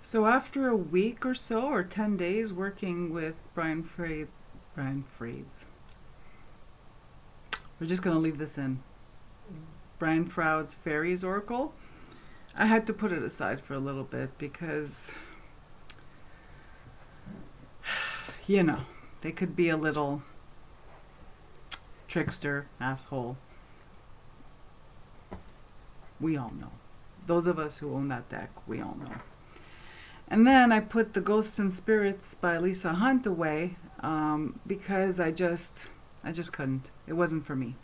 So after a week or so, or 10 days working with Brian Freed's, we're just going to leave this in. Brian Froud's Fairies Oracle. I had to put it aside for a little bit because, you know, they could be a little trickster, asshole. We all know. Those of us who own that deck, we all know. And then I put The Ghosts and Spirits by Lisa Hunt away because I just couldn't. It wasn't for me.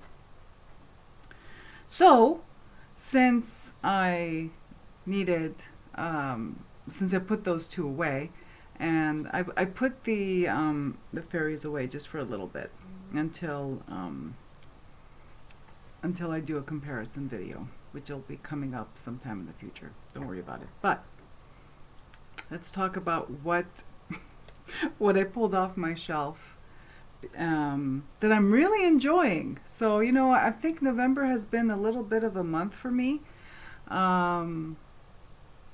So, since I needed, since I put those two away, and I put the fairies away just for a little bit until I do a comparison video, which will be coming up sometime in the future. Don't worry about it. But let's talk about what I pulled off my shelf that I'm really enjoying. So, you know, I think November has been a little bit of a month for me.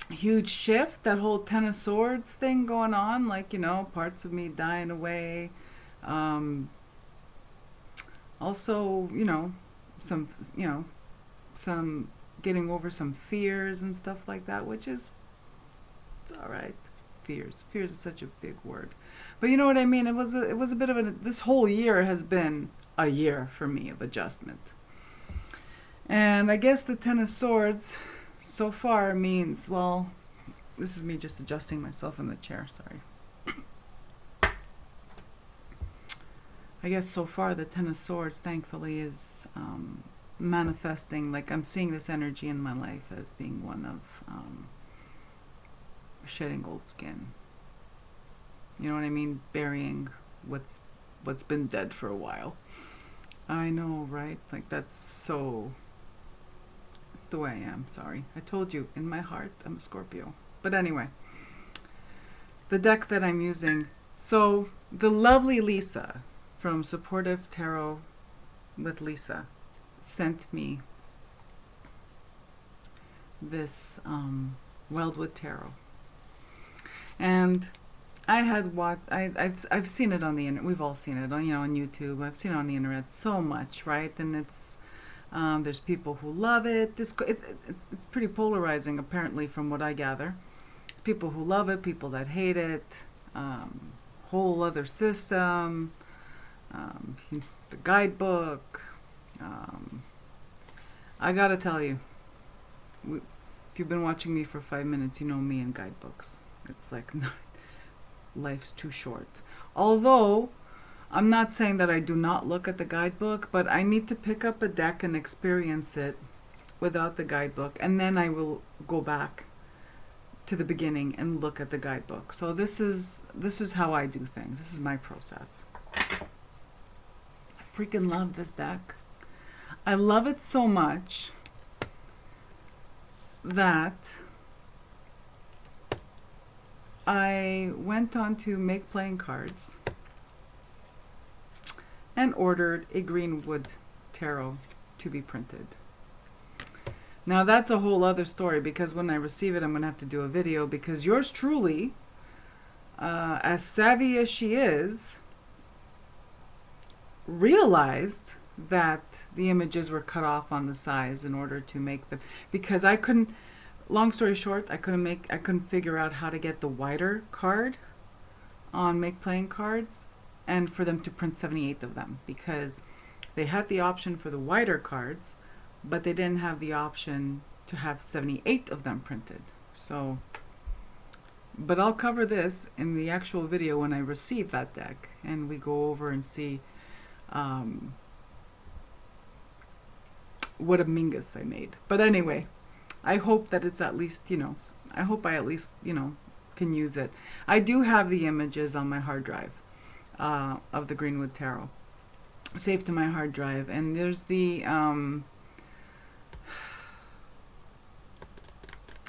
Huge shift, that whole Ten of Swords thing going on, like, you know, parts of me dying away. Also, you know, some getting over some fears and stuff like that, which is, it's all right. Fears is such a big word, but you know what I mean. It was a bit of this whole year has been a year for me of adjustment, and I guess the Ten of Swords so far means, well, this is me just adjusting myself in the chair. Sorry. I guess so far the Ten of Swords, thankfully, is manifesting. Like, I'm seeing this energy in my life as being one of shedding old skin. You know what I mean? Burying what's been dead for a while. I know, right? Like, that's so... It's the way I am, sorry. I told you, in my heart, I'm a Scorpio. But anyway, the deck that I'm using. So, the lovely Lisa from Supportive Tarot with Lisa sent me this Wildwood Tarot. And I had watched, I've seen it on the internet. We've all seen it on, you know, on YouTube. I've seen it on the internet so much, right? And it's, there's people who love it. It's pretty polarizing, apparently, from what I gather. People who love it, people that hate it, whole other system, the guidebook. I gotta tell you, if you've been watching me for 5 minutes, you know me and guidebooks. It's like, life's too short. Although, I'm not saying that I do not look at the guidebook, but I need to pick up a deck and experience it without the guidebook, and then I will go back to the beginning and look at the guidebook. So this is how I do things. This is my process. I freaking love this deck. I love it so much that I went on to Make Playing Cards and ordered a Greenwood Tarot to be printed. Now that's a whole other story, because when I receive it, I'm going to have to do a video, because yours truly, as savvy as she is, realized that the images were cut off on the size in order to make the, because I couldn't, long story short, I couldn't figure out how to get the wider card on Make Playing Cards and for them to print 78 of them, because they had the option for the wider cards, but they didn't have the option to have 78 of them printed. So, but I'll cover this in the actual video when I receive that deck and we go over and see what a mingus I made. But anyway, I hope that it's at least, you know, I hope I at least, you know, can use it. I do have the images on my hard drive of the Greenwood Tarot saved to my hard drive, and there's the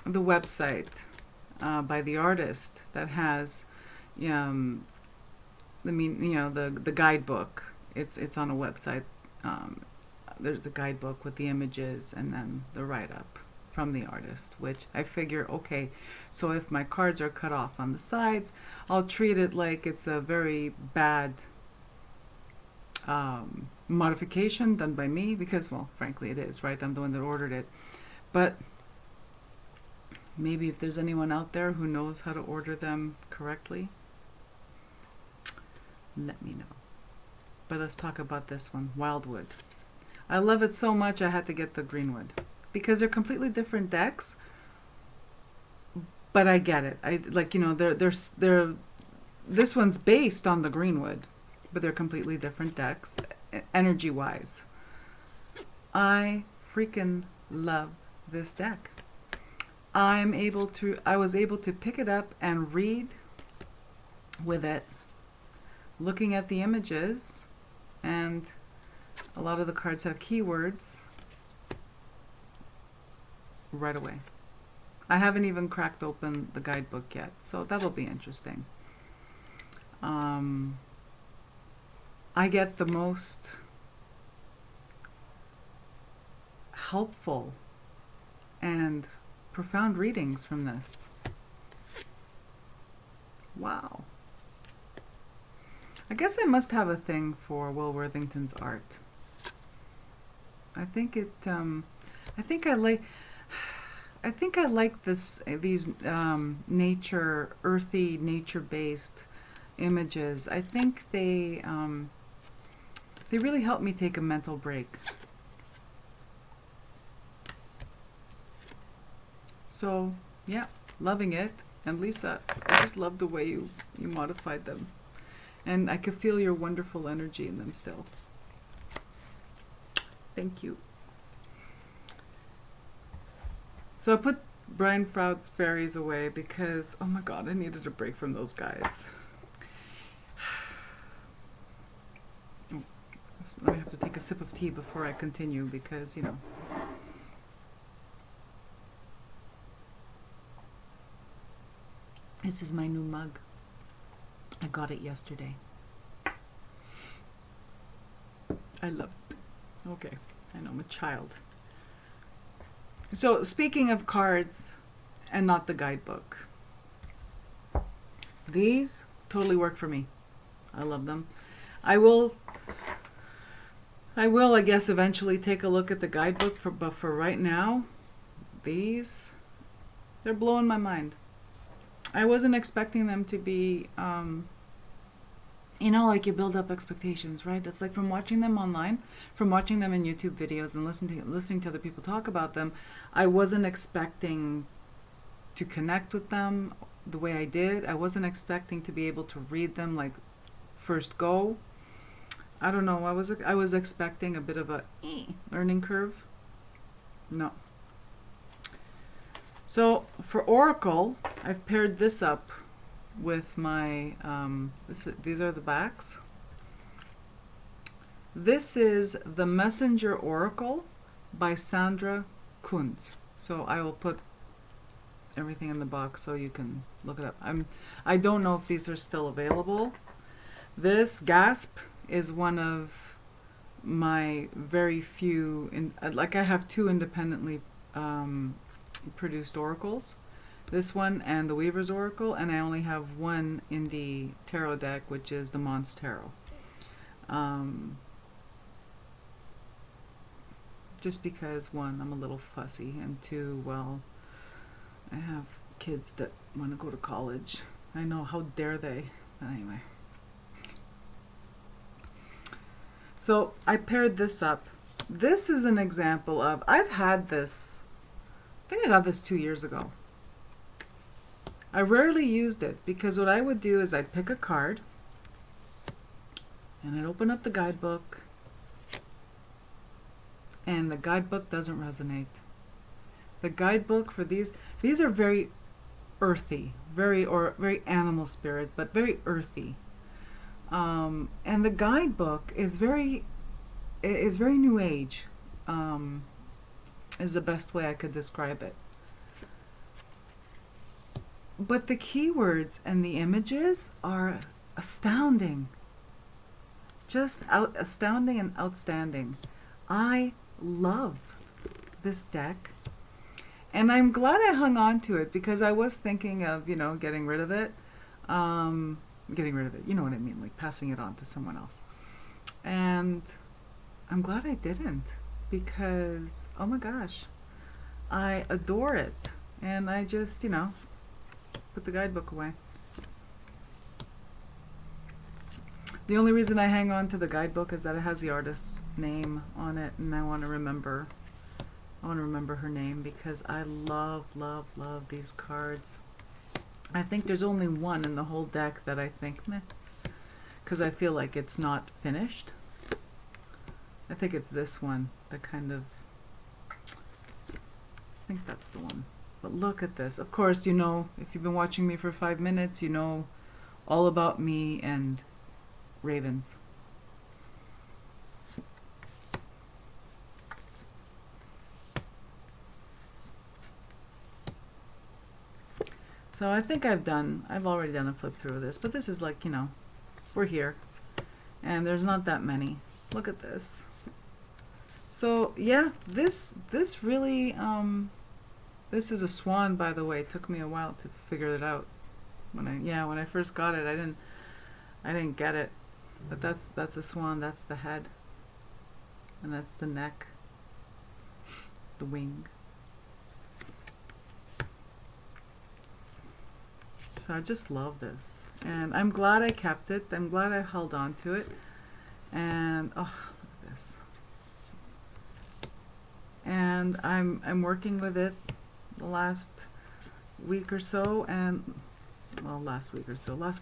website by the artist that has the guidebook. It's on a website. There's the guidebook with the images and then the write-up. from the artist, which I figure, okay, so if my cards are cut off on the sides, I'll treat it like it's a very bad modification done by me, because, well, frankly it is, right? I'm the one that ordered it. But maybe if there's anyone out there who knows how to order them correctly, let me know. But let's talk about this one, Wildwood. I love it so much I had to get the Greenwood, because they're completely different decks, but I get it. I like, you know, they're this one's based on the Greenwood, but they're completely different decks energy wise. I freaking love this deck. I was able to pick it up and read with it, looking at the images, and a lot of the cards have keywords right away. I haven't even cracked open the guidebook yet, so that'll be interesting. I get the most helpful and profound readings from this. Wow. I guess I must have a thing for Will Worthington's art. I think I like these nature, earthy, nature-based images. I think they really help me take a mental break. So yeah, loving it. And Lisa, I just love the way you modified them, and I could feel your wonderful energy in them still. Thank you. So I put Brian Froud's fairies away because, oh my god, I needed a break from those guys. Let me have to take a sip of tea before I continue, because, you know. This is my new mug. I got it yesterday. I love it. Okay, I know I'm a child. So speaking of cards and not the guidebook, these totally work for me. I love them. I will, I guess, eventually take a look at the guidebook, but for right now, they're blowing my mind. I wasn't expecting them to be, you know, like you build up expectations, right? It's like from watching them online, from watching them in YouTube videos and listening to other people talk about them, I wasn't expecting to connect with them the way I did. I wasn't expecting to be able to read them like first go. I don't know. I was expecting a bit of a learning curve. No. So for Oracle, I've paired this up with my, these are the backs. This is The Messenger Oracle by Sandra, Kunz. So I will put everything in the box so you can look it up. I don't know if these are still available. This Gasp is one of my very few, like I have two independently produced oracles, this one and the Weaver's Oracle, and I only have one indie tarot deck, which is the Mons Tarot. Just because, one, I'm a little fussy, and two, well, I have kids that want to go to college. I know, how dare they? But anyway. So I paired this up. This is an example of, I've had this, I think I got this 2 years ago. I rarely used it because what I would do is I'd pick a card and I'd open up the guidebook, and the guidebook doesn't resonate. The guidebook for these are very earthy, very animal spirit, but very earthy. And the guidebook is very new age. Is the best way I could describe it. But the keywords and the images are astounding. Just astounding and outstanding. I love this deck. And I'm glad I hung on to it because I was thinking of, getting rid of it. Getting rid of it, you know what I mean, like passing it on to someone else. And I'm glad I didn't because, oh my gosh, I adore it. And I just, put the guidebook away. The only reason I hang on to the guidebook is that it has the artist's name on it, and I want to remember her name because I love, love, love these cards. I think there's only one in the whole deck that I think, meh, because I feel like it's not finished. I think it's this one that kind of, I think that's the one. But look at this. Of course, if you've been watching me for 5 minutes, you know all about me and ravens. So I think I've already done a flip through of this, but this is like, we're here. And there's not that many. Look at this. So yeah, this really, this is a swan, by the way. It took me a while to figure it out. When I first got it, I didn't get it. But that's a swan, that's the head. And that's the neck. The wing. So I just love this. And I'm glad I kept it. I'm glad I held on to it. And oh, look at this. And I'm working with it the last week or so, and last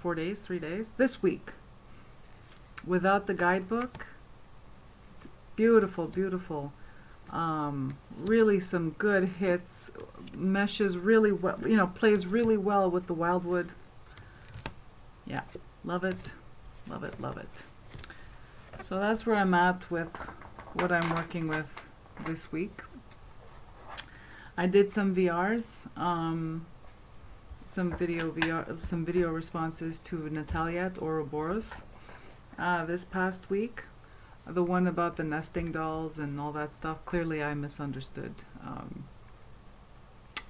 4 days, 3 days, this week, without the guidebook. Beautiful, beautiful. Really some good hits, meshes really well, plays really well with the Wildwood. Yeah, love it, love it, love it. So that's where I'm at with what I'm working with this week. I did some VRs, some video responses to Natalia at Ouroboros this past week. The one about the nesting dolls and all that stuff. Clearly, I misunderstood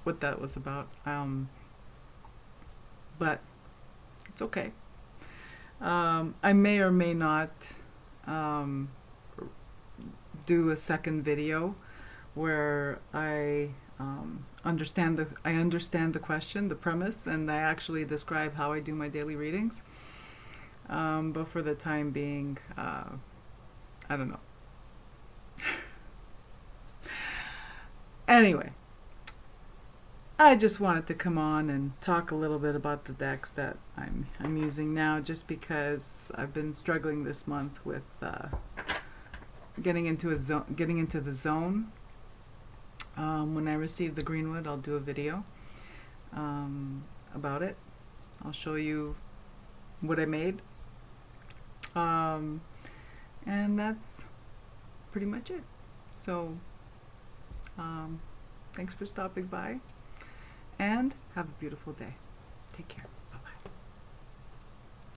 what that was about. But it's okay. I may or may not do a second video where I understand the question, the premise, and I actually describe how I do my daily readings. But for the time being, I don't know. Anyway, I just wanted to come on and talk a little bit about the decks that I'm using now, just because I've been struggling this month with getting into the zone. When I receive the Greenwood, I'll do a video about it. I'll show you what I made. And that's pretty much it. So, thanks for stopping by, and have a beautiful day. Take care.